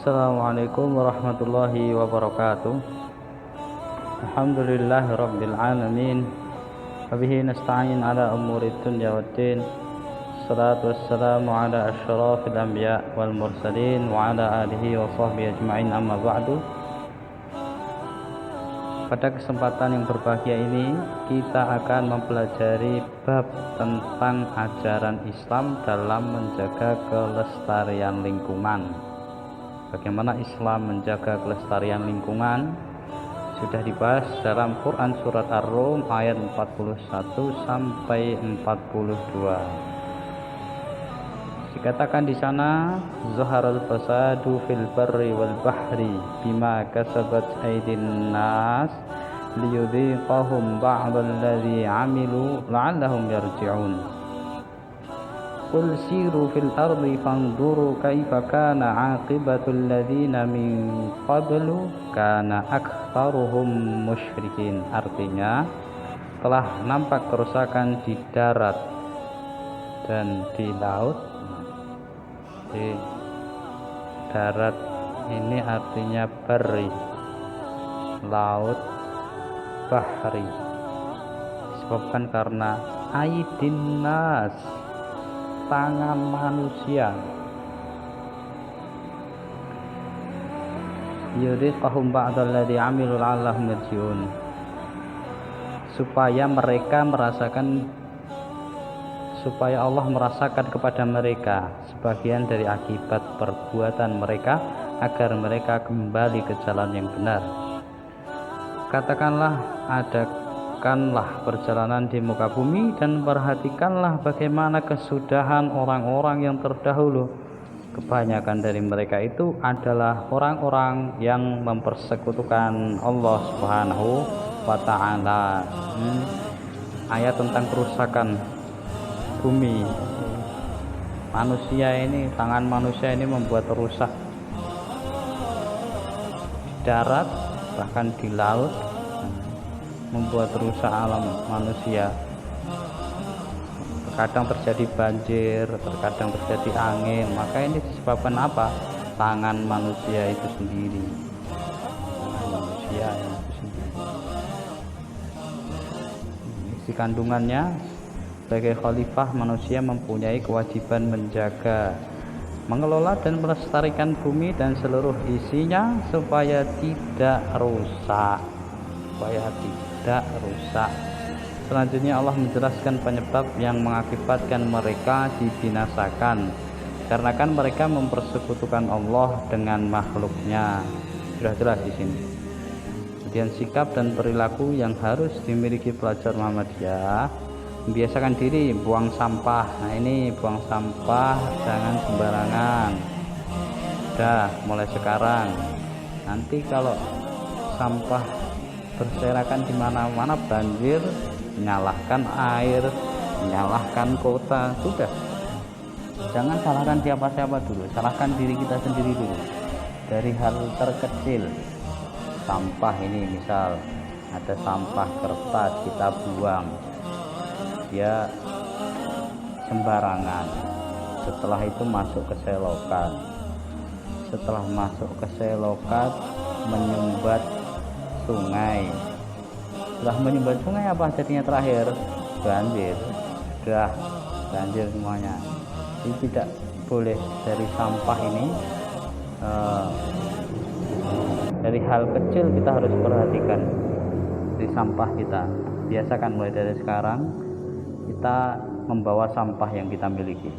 Assalamualaikum warahmatullahi wabarakatuh. Alhamdulillahi rabbil alamin. Wabihi nasta'in ala umuri dunya waddin. Salatu wassalamu ala asyrafil anbiya wal mursalin wa ala alihi wa sahbihi ajma'in, amma ba'du. Pada kesempatan yang berbahagia ini kita akan mempelajari bab tentang ajaran Islam dalam menjaga kelestarian lingkungan. Bagaimana Islam menjaga kelestarian lingkungan sudah dibahas dalam Quran surat Ar-Rum ayat 41 sampai 42. Dikatakan di sana, zaharul fasadu fil barri wal bahri bima kasabat aydin nas liyudhiqahum ba'dalladzi 'amilu la'allahum yarji'un. Qul siru fil ardi fanzuru kaifa kana 'aqibatul ladzina min qablu kana aktsaruhum musyrikin. Artinya, telah nampak kerusakan di darat dan di laut. Di darat ini artinya bari, laut, bahri, disebabkan karena aidin nas, tangan manusia. Yudhiqahum ba'dalladzi 'amilu la'allahum yarji'un, supaya Allah merasakan kepada mereka sebagian dari akibat perbuatan mereka agar mereka kembali ke jalan yang benar. Katakanlah, adakanlah perjalanan di muka bumi dan perhatikanlah bagaimana kesudahan orang-orang yang terdahulu. Kebanyakan dari mereka itu adalah orang-orang yang mempersekutukan Allah Subhanahu wa ta'ala. Ayat tentang kerusakan bumi. Tangan manusia ini membuat rusak di darat, bahkan di laut, membuat rusak alam manusia. Terkadang terjadi banjir, terkadang terjadi angin. Maka ini disebabkan apa? Tangan manusia itu sendiri. Isi kandungannya, sebagai khalifah manusia mempunyai kewajiban menjaga, mengelola dan melestarikan bumi dan seluruh isinya supaya tidak rusak. Selanjutnya Allah menjelaskan penyebab yang mengakibatkan mereka dibinasakan, karena kan mereka mempersekutukan Allah dengan makhluknya. Sudah jelas di sini. Kemudian sikap dan perilaku yang harus dimiliki pelajar Muhammadiyah: membiasakan diri buang sampah. Nah, ini buang sampah jangan sembarangan. Udah mulai sekarang. Nanti kalau sampah berserakan di mana-mana, banjir, menyalahkan air, menyalahkan kota. Sudah, jangan salahkan siapa-siapa dulu, salahkan diri kita sendiri dulu. Dari hal terkecil, sampah ini misal ada sampah kertas kita buang, dia sembarangan. Setelah itu masuk ke selokan. Setelah masuk ke selokan, menyumbat sungai. Setelah menyumbat sungai, apa jadinya terakhir? Banjir. Sudah banjir semuanya. Jadi tidak boleh dari sampah ini, dari hal kecil kita harus perhatikan di sampah kita. Biasakan mulai dari sekarang kita membawa sampah yang kita miliki,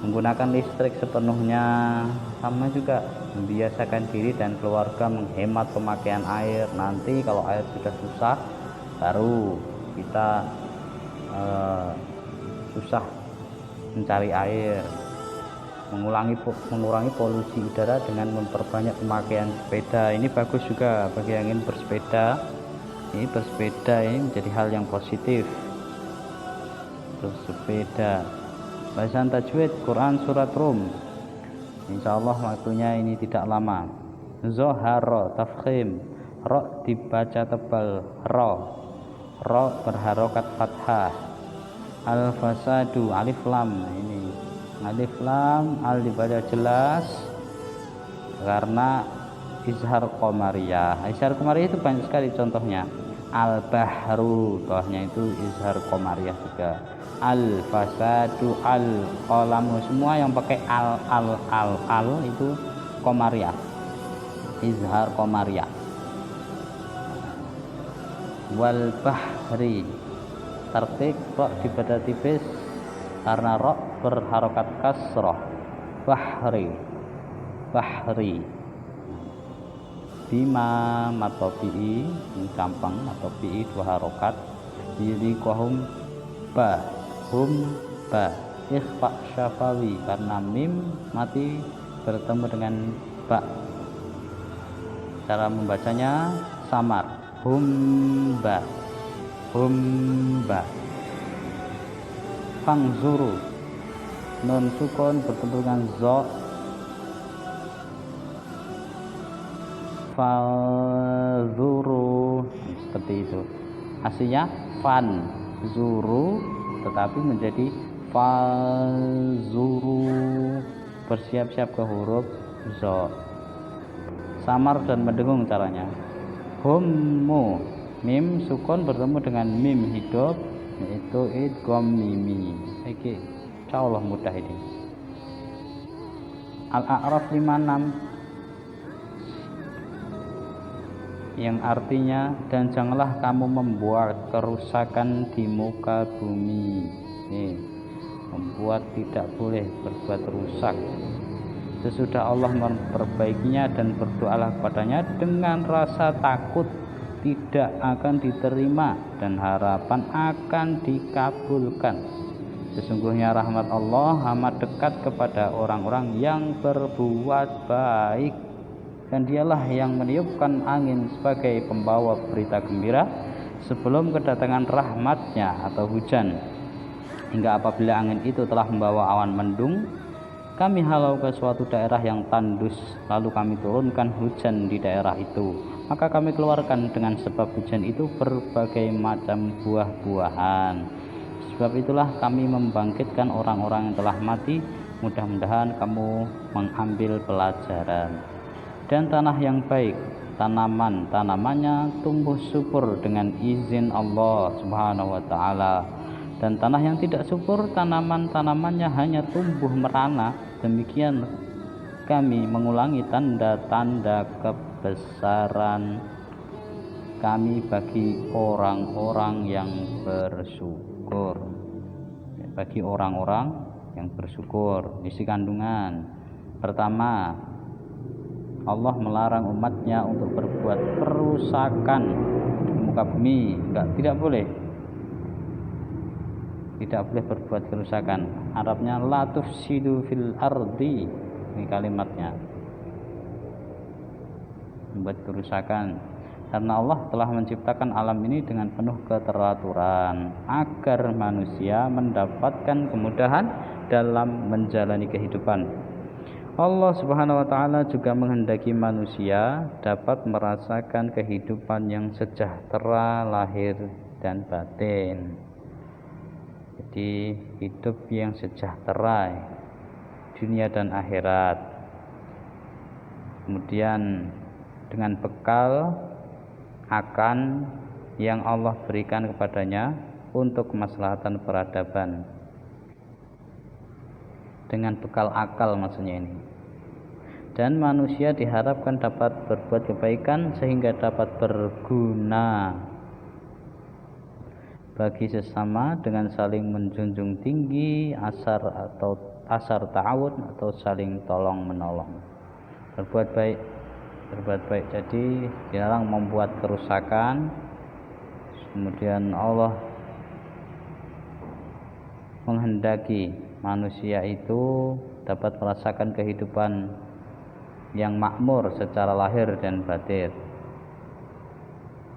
menggunakan listrik sepenuhnya. Sama juga membiasakan diri dan keluarga menghemat pemakaian air. Nanti kalau air sudah susah, baru kita susah mencari air. Mengurangi polusi udara dengan memperbanyak pemakaian sepeda. Ini bagus juga bagi yang ingin bersepeda. Ini bersepeda ini menjadi hal yang positif. Bersepeda. Bacaan tajwid Quran surat Rum. Insyaallah waktunya ini tidak lama. Zoharo tafkhim, ro dibaca tebal, ro berharokat fathah. Al fasadu alif lam. Ini alif lam, al dibaca jelas, karena izhar qamariyah. Izhar qamariyah itu banyak sekali contohnya. Al-bahru, tohnya itu izhar qamariyah juga. Al-fasadu, al-qalamu, semua yang pakai al itu qamariyah, izhar qamariyah. Wal bahri, tertik ro di pada tipis karena ro berharokat kasroh. Bahri, bahri. Bima atau pi campang atau pi dua harokat. Jadi kohum ba, hum ba. Ikhfa syafawi karena mim mati bertemu dengan ba. Cara membacanya samar. Humba, humba. Fangzuru, nun sukun bertemu dengan zo. Fazuru, seperti itu. Aslinya fan zuru tetapi menjadi fazuru, bersiap-siap ke huruf zo. Samar dan mendengung caranya. Hummu, mim sukun bertemu dengan mim hidup, yaitu idgham mimi. Oke, insyaallah mudah ini. Al-A'raf 56 yang artinya, dan janganlah kamu membuat kerusakan di muka bumi. Membuat tidak boleh berbuat rusak. Sesudah Allah memperbaikinya, dan berdoalah kepadanya dengan rasa takut tidak akan diterima dan harapan akan dikabulkan. Sesungguhnya rahmat Allah amat dekat kepada orang-orang yang berbuat baik, dan dialah yang meniupkan angin sebagai pembawa berita gembira sebelum kedatangan rahmatnya atau hujan, hingga apabila angin itu telah membawa awan mendung, kami halau ke suatu daerah yang tandus, lalu kami turunkan hujan di daerah itu. Maka kami keluarkan dengan sebab hujan itu berbagai macam buah-buahan. Sebab itulah kami membangkitkan orang-orang yang telah mati. Mudah-mudahan kamu mengambil pelajaran. Dan tanah yang baik, tanamannya tumbuh subur dengan izin Allah Subhanahu wa taala. Dan tanah yang tidak subur, tanamannya hanya tumbuh merana. Demikian kami mengulangi tanda-tanda kebesaran kami bagi orang-orang yang bersyukur. Bagi orang-orang yang bersyukur. Isi kandungan pertama, Allah melarang umatnya untuk berbuat kerusakan di muka bumi. Tidak boleh berbuat kerusakan. Arabnya la tufsidu fil ardi, ini kalimatnya, membuat kerusakan. Karena Allah telah menciptakan alam ini dengan penuh keteraturan agar manusia mendapatkan kemudahan dalam menjalani kehidupan. Allah Subhanahu wa taala juga menghendaki manusia dapat merasakan kehidupan yang sejahtera lahir dan batin. Jadi hidup yang sejahtera dunia dan akhirat. Kemudian dengan bekal akan yang Allah berikan kepadanya untuk kemaslahatan peradaban. Dengan bekal akal maksudnya ini. Dan manusia diharapkan dapat berbuat kebaikan sehingga dapat berguna bagi sesama dengan saling menjunjung tinggi asar ta'awun atau saling tolong menolong. Berbuat baik. Jadi dilarang membuat kerusakan. Kemudian Allah menghendaki manusia itu dapat merasakan kehidupan yang makmur secara lahir dan batin.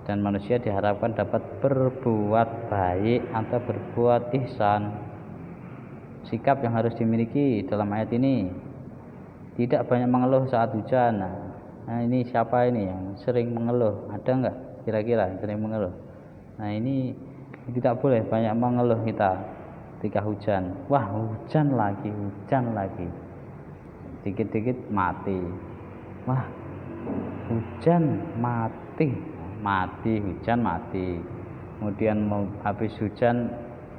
Dan manusia diharapkan dapat berbuat baik atau berbuat ihsan. Sikap yang harus dimiliki dalam ayat ini, tidak banyak mengeluh saat hujan. Nah ini siapa ini yang sering mengeluh? Ada enggak kira-kira yang sering mengeluh? Nah ini tidak boleh banyak mengeluh kita ketika hujan. Wah hujan lagi, dikit-dikit mati. wah hujan mati, hujan mati. Kemudian mau habis hujan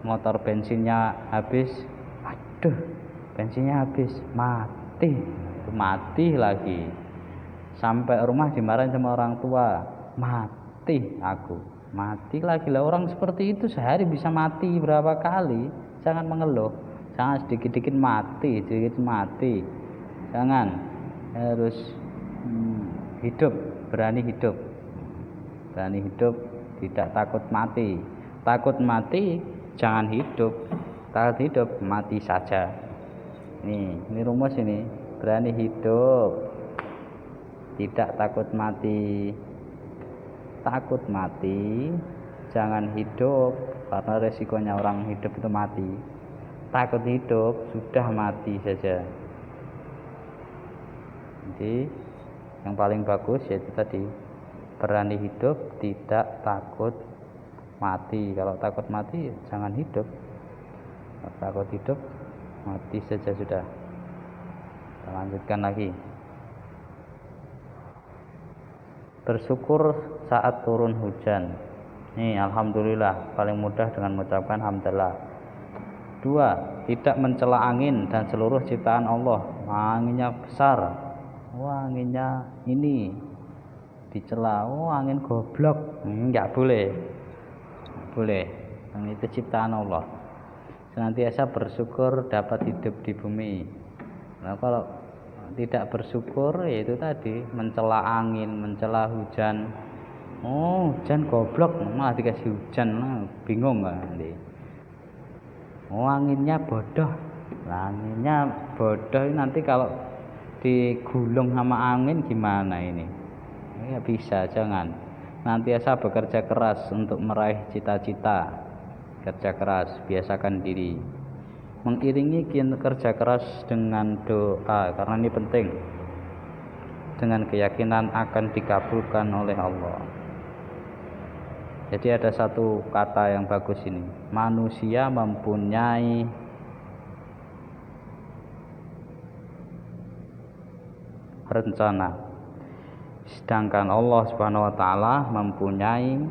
motor bensinnya habis, aduh bensinnya habis, mati lagi. Sampai rumah dimarahin sama orang tua, mati lagi lah. Orang seperti itu sehari bisa mati berapa kali? Jangan mengeluh, jangan sedikit-sedikit mati, jangan, harus hidup, berani hidup, tidak takut mati, jangan hidup, takut hidup, mati saja. Ini rumus ini, berani hidup, tidak takut mati, jangan hidup, karena resikonya orang hidup itu mati. Takut hidup, sudah mati saja. Jadi yang paling bagus yaitu tadi, berani hidup, tidak takut mati. Kalau takut mati jangan hidup, kalau takut hidup mati saja sudah. Kita lanjutkan lagi. Bersyukur saat turun hujan. Ini alhamdulillah, paling mudah dengan mengucapkan alhamdulillah. 2. Tidak mencela angin dan seluruh ciptaan Allah. Anginnya besar, anginnya ini dicela, angin goblok, enggak boleh, dan itu ciptaan Allah. Senantiasa bersyukur dapat hidup di bumi. Nah, kalau tidak bersyukur, yaitu tadi mencela angin, mencela hujan. Hujan goblok, malah dikasih hujan, bingung nggak nanti? Anginnya bodoh, nanti kalau digulung sama angin gimana ini? Ya bisa, jangan. Nantiasa bekerja keras untuk meraih cita-cita. Kerja keras, biasakan diri. Mengiringi kerja keras dengan doa, karena ini penting. Dengan keyakinan akan dikabulkan oleh Allah. Jadi ada satu kata yang bagus ini. Manusia mempunyai rencana, sedangkan Allah Subhanahu wa taala mempunyai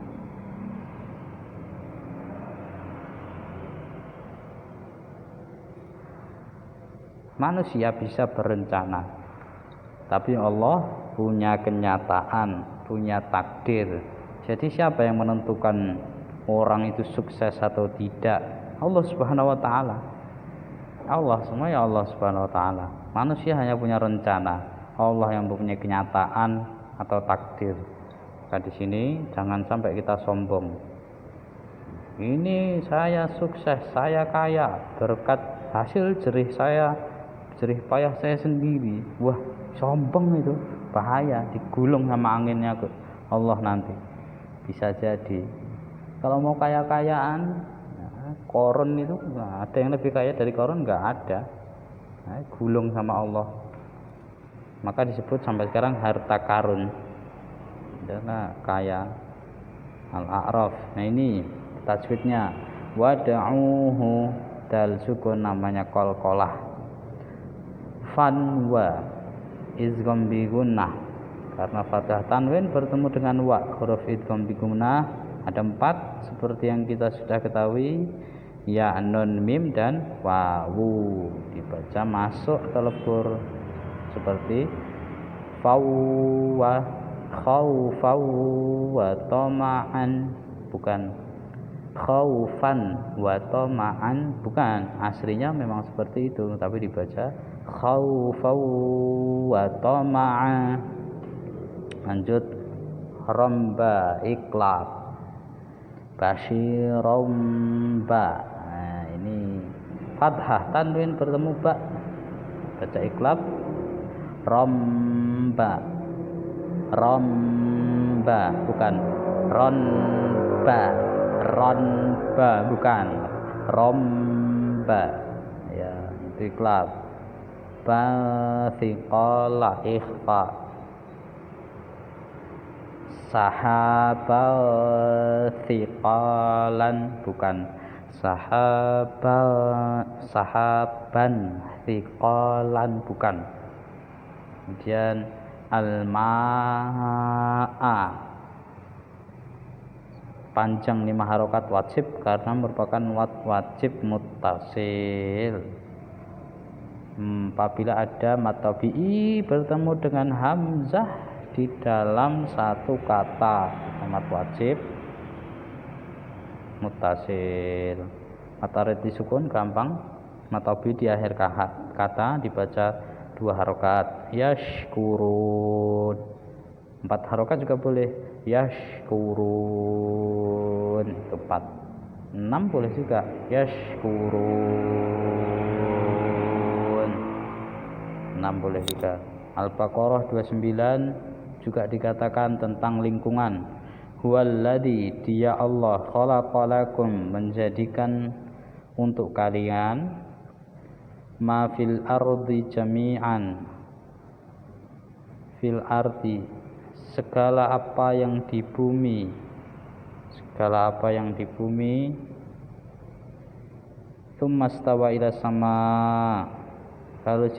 manusia bisa berencana, tapi Allah punya kenyataan, punya takdir. Jadi siapa yang menentukan orang itu sukses atau tidak? Allah Subhanahu wa taala. Allah Subhanahu wa taala. Manusia hanya punya rencana. Allah yang mempunyai kenyataan atau takdir. Maka di sini jangan sampai kita sombong. Ini saya sukses, saya kaya berkat hasil jerih payah saya sendiri. Wah, sombong itu, bahaya, digulung sama anginnya Allah nanti. Bisa jadi. Kalau mau kaya-kayaan, Korun itu ada yang lebih kaya dari Korun, nggak ada. Gulung sama Allah. Maka disebut sampai sekarang harta karun. Adalah kaya. Al-A'raf. Nah ini tajwidnya. Wada'uhu, dal sukun namanya qalqalah. Fanwa izgham bi gunnah. Karena fathah tanwin bertemu dengan wa, huruf idgham bi gunnah ada 4 seperti yang kita sudah ketahui, ya, nun, mim dan wawu, dibaca masuk ke lebur seperti fawwa, khawfau wa tama'an, bukan khaufan wa tama'an, bukan, aslinya memang seperti itu tapi dibaca khaufau wa tama'an. Lanjut, romba iklab, basyiromba. Nah ini fathah tanwin bertemu ba, baca iklab, romba, bukan ronba, bukan romba, ya itu iklab. Basiqala ikhfa, sahaba thiqalan, bukan sahaban thiqalan, bukan. Kemudian al-ma'a, panjang 5 harokat wajib karena merupakan wajib muttasil. Apabila ada mad tabi'i bertemu dengan hamzah di dalam satu kata, mad wajib muttasil. Mad arid disukun gampang, mad tabi'i di akhir kata dibaca 2 harokat, yashkurun. 4 harokat juga boleh, yashkurun itu 4. 6 boleh juga, yashkurun 6 boleh juga. Al-Baqarah 29 juga dikatakan tentang lingkungan. Huwallazi, dia Allah, khalaqalakum, menjadikan untuk kalian ma fil ardi jami'an, fil ardi, segala apa yang di bumi, segala apa yang di bumi. Tsumma stawa ila sama, lalu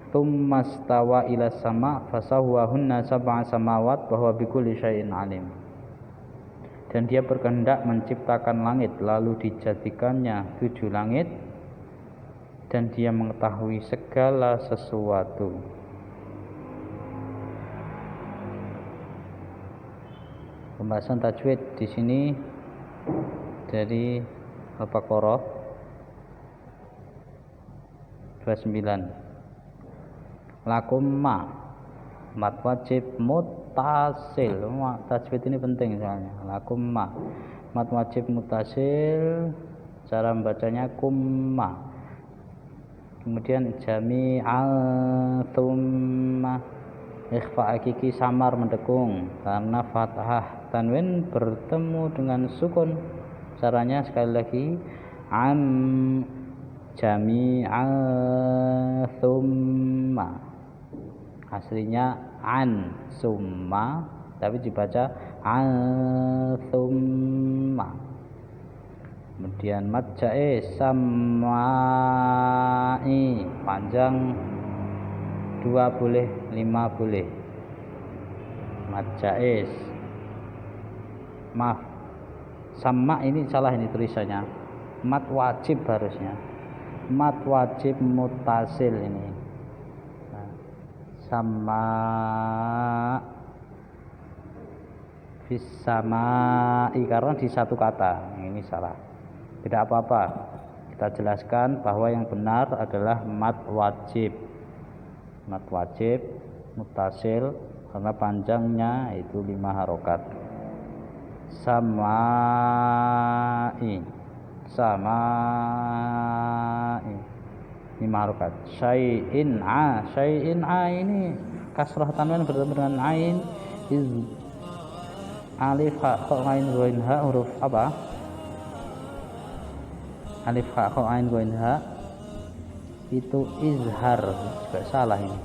tsumma stawa ila sama fasawwahunna sab'a samawat wa huwa bikulli syai'in alim. Dan dia berkehendak menciptakan langit, lalu dijadikannya 7 langit, dan dia mengetahui segala sesuatu. Pembahasan tajwid di sini dari Al-Baqarah 29. Lakum ma, mad wajib muttasil. Tajwid ini penting soalnya. Lakum ma, mad wajib muttasil, cara membacanya kumma. Kemudian jami'an, thumma, ikhfa hakiki samar mendekung karena fathah tanwin bertemu dengan sukun. Caranya sekali lagi, jami'an thumma, aslinya an summa tapi dibaca an thumma. Kemudian mad jaiz samai, panjang 2 boleh, 5 boleh. Mad jaiz, maaf, sama ini salah, ini tulisannya mad wajib, harusnya mad wajib muttasil ini. Sama fis samai, karena di satu kata, ini salah. Tidak apa-apa, kita jelaskan bahwa yang benar adalah mad wajib muttasil karena panjangnya itu 5 harokat. Samai 5 harokat. Syai'in a ini kasrah tanwin bertemu dengan ain, alif ha kha ain ghain ha, huruf apa? Alif ha kha ain ghain ha itu izhar, juga salah ini.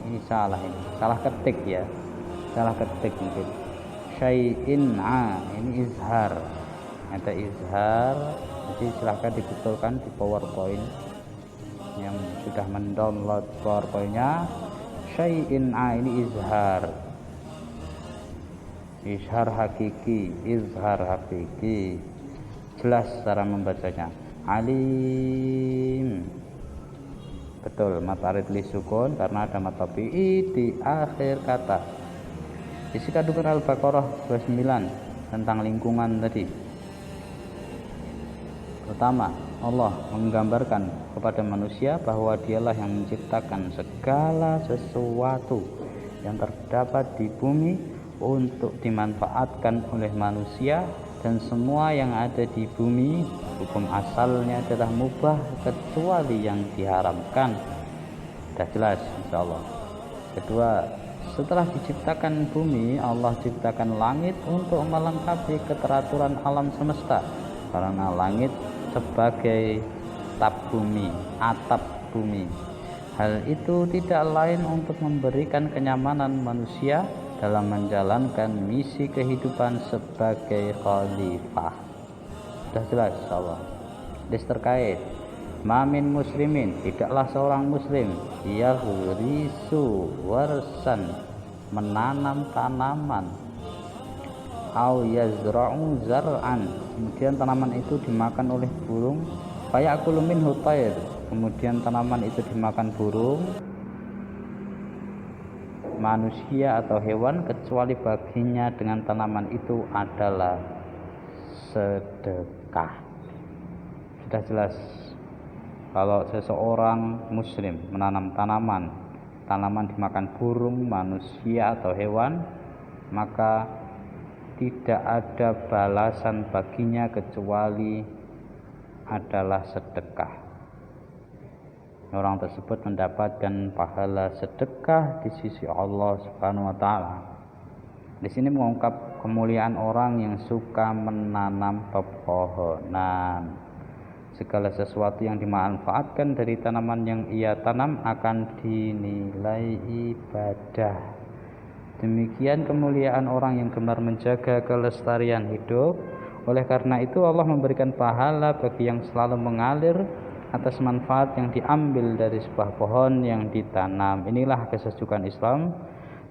Ini salah, ini salah ketik ya, salah ketik mungkin. Syai'in a ini izhar, ada izhar, jadi silahkan dibetulkan di PowerPoint yang sudah mendownload PowerPoint-nya. Syai'in a ini izhar, izhar hakiki, izhar hakiki, jelas cara membacanya. Alim, betul, mad arid li sukun karena ada mad tabi'i di akhir kata. Isi kandungan Al-Baqarah 29 tentang lingkungan tadi. Pertama, Allah menggambarkan kepada manusia bahwa dialah yang menciptakan segala sesuatu yang terdapat di bumi untuk dimanfaatkan oleh manusia, dan semua yang ada di bumi hukum asalnya adalah mubah kecuali yang diharamkan. Sudah jelas insyaallah. Kedua, setelah diciptakan bumi, Allah ciptakan langit untuk melengkapi keteraturan alam semesta, karena langit sebagai atap bumi. Hal itu tidak lain untuk memberikan kenyamanan manusia dalam menjalankan misi kehidupan sebagai khalifah. Sudah jelas insyaallah. Terkait Mamin muslimin, tidaklah seorang muslim yaghrisu warsan, menanam tanaman, au yazra'u zar'an, kemudian tanaman itu dimakan oleh burung, fayakulu minhu tayr, kemudian tanaman itu dimakan burung, manusia atau hewan, kecuali baginya dengan tanaman itu adalah sedekah. Sudah jelas, kalau seseorang muslim menanam tanaman dimakan burung, manusia atau hewan, maka tidak ada balasan baginya kecuali adalah sedekah. Orang tersebut mendapatkan pahala sedekah di sisi Allah Subhanahu wa taala. Di sini mengungkap kemuliaan orang yang suka menanam pepohonan. Segala sesuatu yang dimanfaatkan dari tanaman yang ia tanam akan dinilai ibadah. Demikian kemuliaan orang yang gemar menjaga kelestarian hidup. Oleh karena itu Allah memberikan pahala bagi yang selalu mengalir atas manfaat yang diambil dari sebuah pohon yang ditanam. Inilah kesejukan Islam,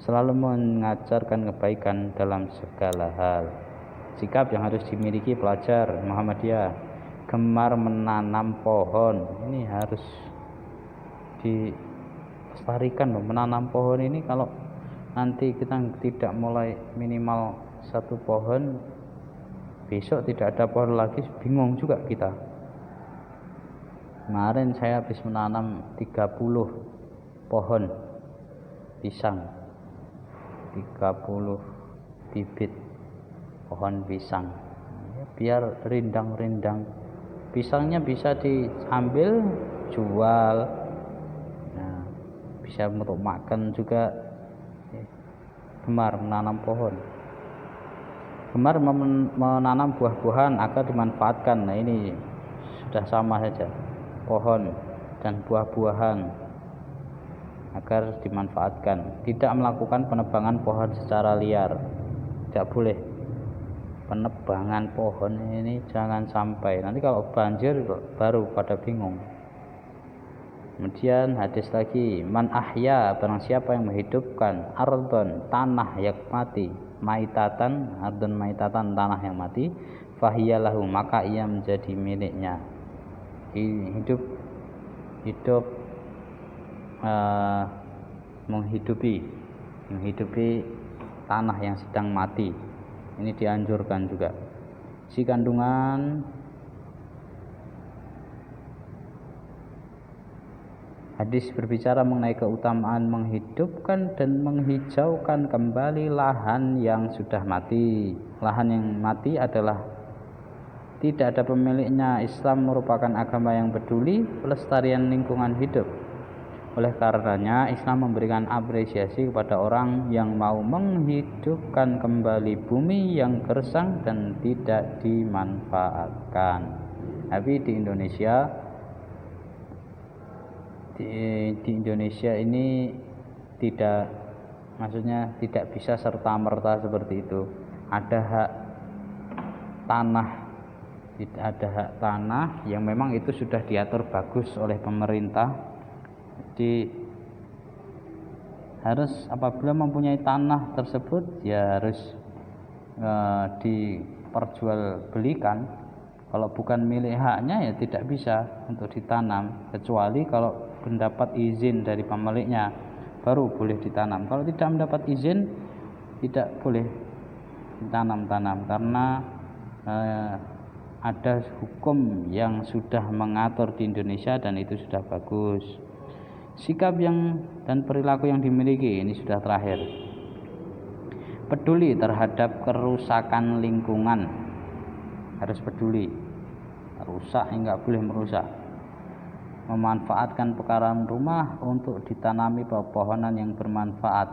selalu mengajarkan kebaikan dalam segala hal. Sikap yang harus dimiliki pelajar Muhammadiyah, gemar menanam pohon, ini harus dilestarikan loh. Menanam pohon ini kalau nanti kita tidak mulai minimal satu pohon, besok tidak ada pohon lagi, bingung juga kita. Kemarin saya habis menanam 30 pohon pisang, 30 bibit pohon pisang, biar rindang-rindang. Pisangnya bisa diambil, jual, nah, bisa untuk makan juga. Gemar menanam pohon, gemar menanam buah-buahan agar dimanfaatkan. Nah, ini sudah sama saja, pohon dan buah-buahan agar dimanfaatkan. Tidak melakukan penebangan pohon secara liar, tidak boleh. Penebangan pohon ini jangan sampai, nanti kalau banjir baru pada bingung. Kemudian hadis lagi, man ahya, barang siapa yang menghidupkan ardon, tanah yang mati, maitatan, ardon maitatan, tanah yang mati, fahiyalahu, maka ia menjadi miliknya. Hidup menghidupi tanah yang sedang mati, ini dianjurkan juga. Si kandungan hadis berbicara mengenai keutamaan menghidupkan dan menghijaukan kembali lahan yang sudah mati. Lahan yang mati adalah tidak ada pemiliknya. Islam merupakan agama yang peduli pelestarian lingkungan hidup. Oleh karenanya Islam memberikan apresiasi kepada orang yang mau menghidupkan kembali bumi yang gersang dan tidak dimanfaatkan. Tapi di Indonesia ini tidak, maksudnya tidak bisa serta-merta seperti itu. Ada hak tanah yang memang itu sudah diatur bagus oleh pemerintah. Jadi harus apabila mempunyai tanah tersebut ya harus diperjualbelikan. Kalau bukan milik haknya ya tidak bisa untuk ditanam, kecuali kalau mendapat izin dari pemiliknya baru boleh ditanam. Kalau tidak mendapat izin tidak boleh ditanam-tanam, karena ada hukum yang sudah mengatur di Indonesia dan itu sudah bagus. Sikap dan perilaku yang dimiliki, ini sudah terakhir. Peduli terhadap kerusakan lingkungan, harus peduli. Rusak enggak boleh merusak. Memanfaatkan pekarangan rumah untuk ditanami pepohonan yang bermanfaat.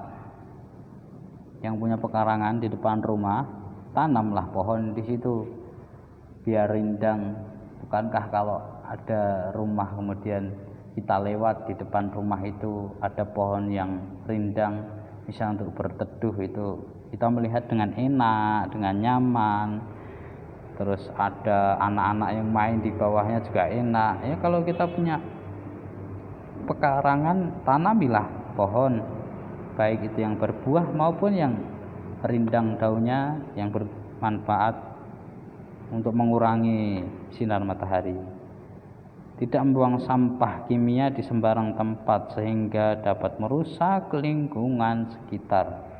Yang punya pekarangan di depan rumah, tanamlah pohon di situ biar rindang. Bukankah kalau ada rumah kemudian kita lewat di depan rumah itu ada pohon yang rindang, bisa untuk berteduh, itu kita melihat dengan enak, dengan nyaman. terus ada anak-anak yang main di bawahnya juga enak. Ya kalau kita punya pekarangan, tanamilah pohon, baik itu yang berbuah maupun yang rindang daunnya, yang bermanfaat untuk mengurangi sinar matahari. Tidak membuang sampah kimia di sembarang tempat sehingga dapat merusak lingkungan sekitar.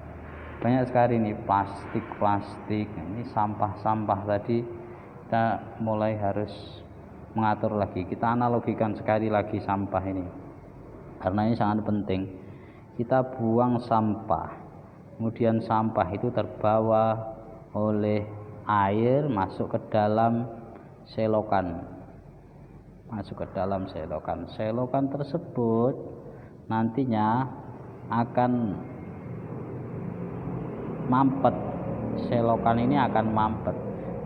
Banyak sekali nih plastik, ini sampah-sampah tadi kita mulai harus mengatur lagi. Kita analogikan sekali lagi sampah ini, karena ini sangat penting. Kita buang sampah, kemudian sampah itu terbawa oleh air masuk ke dalam selokan. Selokan tersebut nantinya akan mampet. Selokan ini akan mampet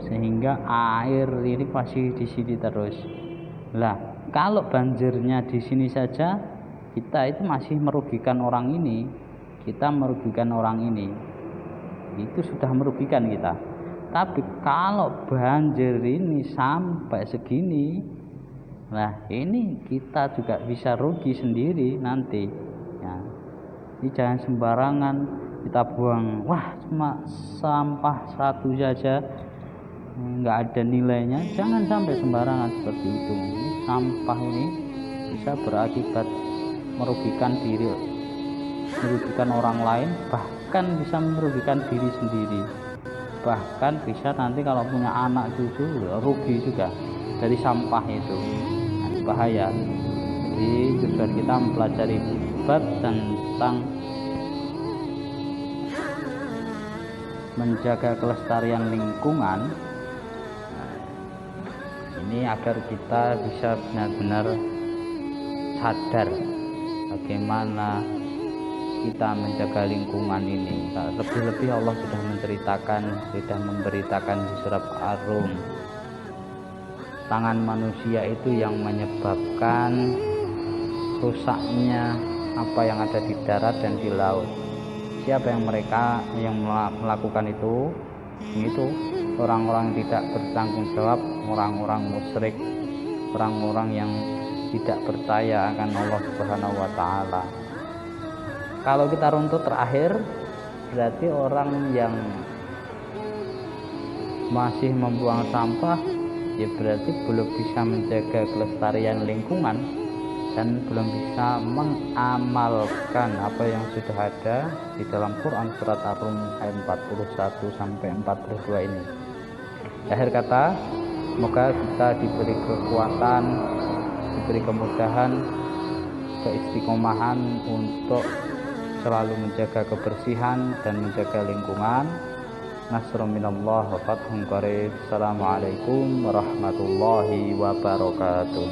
sehingga air ini masih di sini terus. Lah, kalau banjirnya di sini saja, kita itu masih merugikan orang ini. Itu sudah merugikan kita. Tapi kalau banjir ini sampai segini, nah ini kita juga bisa rugi sendiri nanti ya. Ini jangan sembarangan kita buang, wah cuma sampah satu saja nggak ada nilainya. Jangan sampai sembarangan seperti itu. Ini sampah ini bisa berakibat merugikan diri, merugikan orang lain, bahkan bisa merugikan diri sendiri, bahkan bisa nanti kalau punya anak cucu rugi juga dari sampah itu. Bahaya. Jadi tujuan kita mempelajari bab tentang menjaga kelestarian lingkungan ini agar kita bisa benar-benar sadar bagaimana kita menjaga lingkungan ini. Lebih-lebih Allah sudah memberitakan di surat Ar-Rum, tangan manusia itu yang menyebabkan rusaknya apa yang ada di darat dan di laut. Siapa yang melakukan itu? Itu orang-orang yang tidak bertanggung jawab, orang-orang musyrik, orang-orang yang tidak percaya akan Allah Subhanahu wa taala. Kalau kita runtut terakhir, berarti orang yang masih membuang sampah, ya berarti belum bisa menjaga kelestarian lingkungan dan belum bisa mengamalkan apa yang sudah ada di dalam Quran surat Ar-Rum ayat 41 sampai 42 ini. Akhir kata, semoga kita diberi kekuatan, diberi kemudahan, keistiqomahan untuk selalu menjaga kebersihan dan menjaga lingkungan. Nasrun minallah wa fathun qarib. Assalamualaikum warahmatullahi wabarakatuh.